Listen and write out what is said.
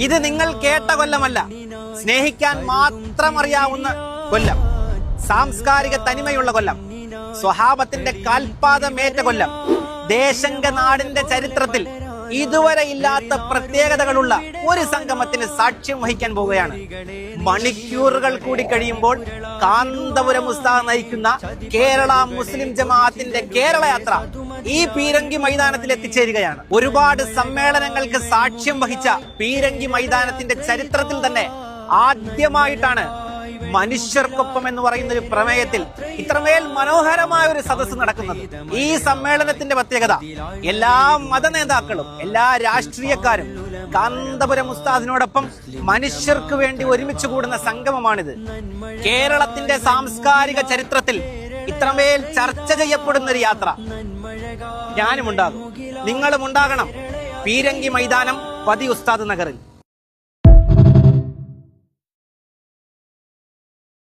ഇത് നിങ്ങൾ കേട്ട കൊല്ലമല്ല, സ്നേഹിക്കാൻ മാത്രം അറിയാവുന്ന കൊല്ലം, സാംസ്കാരിക തനിമയുള്ള കൊല്ലം, സ്വഹാബത്തിന്റെ കാൽപാദമേറ്റ കൊല്ലം, ദേശംഗ നാടിന്റെ ചരിത്രത്തിൽ ഇതുവരെ ഇല്ലാത്ത പ്രത്യേകതകളുള്ള ഒരു സംഗമത്തിന് സാക്ഷ്യം വഹിക്കാൻ പോവുകയാണ്. മണിക്കൂറുകൾ കൂടി കഴിയുമ്പോൾ കാന്തപുരം ഉസ്താദ് നയിക്കുന്ന കേരള മുസ്ലിം ജമാഅത്തിന്റെ കേരള യാത്ര ഈ പീരങ്കി മൈതാനത്തിൽ എത്തിച്ചേരുകയാണ്. ഒരുപാട് സമ്മേളനങ്ങൾക്ക് സാക്ഷ്യം വഹിച്ച പീരങ്കി മൈതാനത്തിന്റെ ചരിത്രത്തിൽ തന്നെ ആദ്യമായിട്ടാണ് മനുഷ്യർക്കൊപ്പം എന്ന് പറയുന്ന ഒരു പ്രമേയത്തിൽ ഇത്രമേൽ മനോഹരമായ ഒരു സദസ്സ് നടക്കുന്നത്. ഈ സമ്മേളനത്തിന്റെ പ്രത്യേകത, എല്ലാ മത നേതാക്കളും എല്ലാ രാഷ്ട്രീയക്കാരും കാന്തപുരം ഉസ്താദിനോടൊപ്പം മനുഷ്യർക്ക് വേണ്ടി ഒരുമിച്ച് കൂടുന്ന സംഗമമാണിത്. കേരളത്തിന്റെ സാംസ്കാരിക ചരിത്രത്തിൽ ഇത്രമേൽ ചർച്ച ചെയ്യപ്പെടുന്ന ഒരു യാത്ര ഞാനും ഉണ്ടാകും, നിങ്ങളും ഉണ്ടാകണം. പീരങ്കി മൈതാനം, പതി ഉസ്താദ് നഗറിൽ.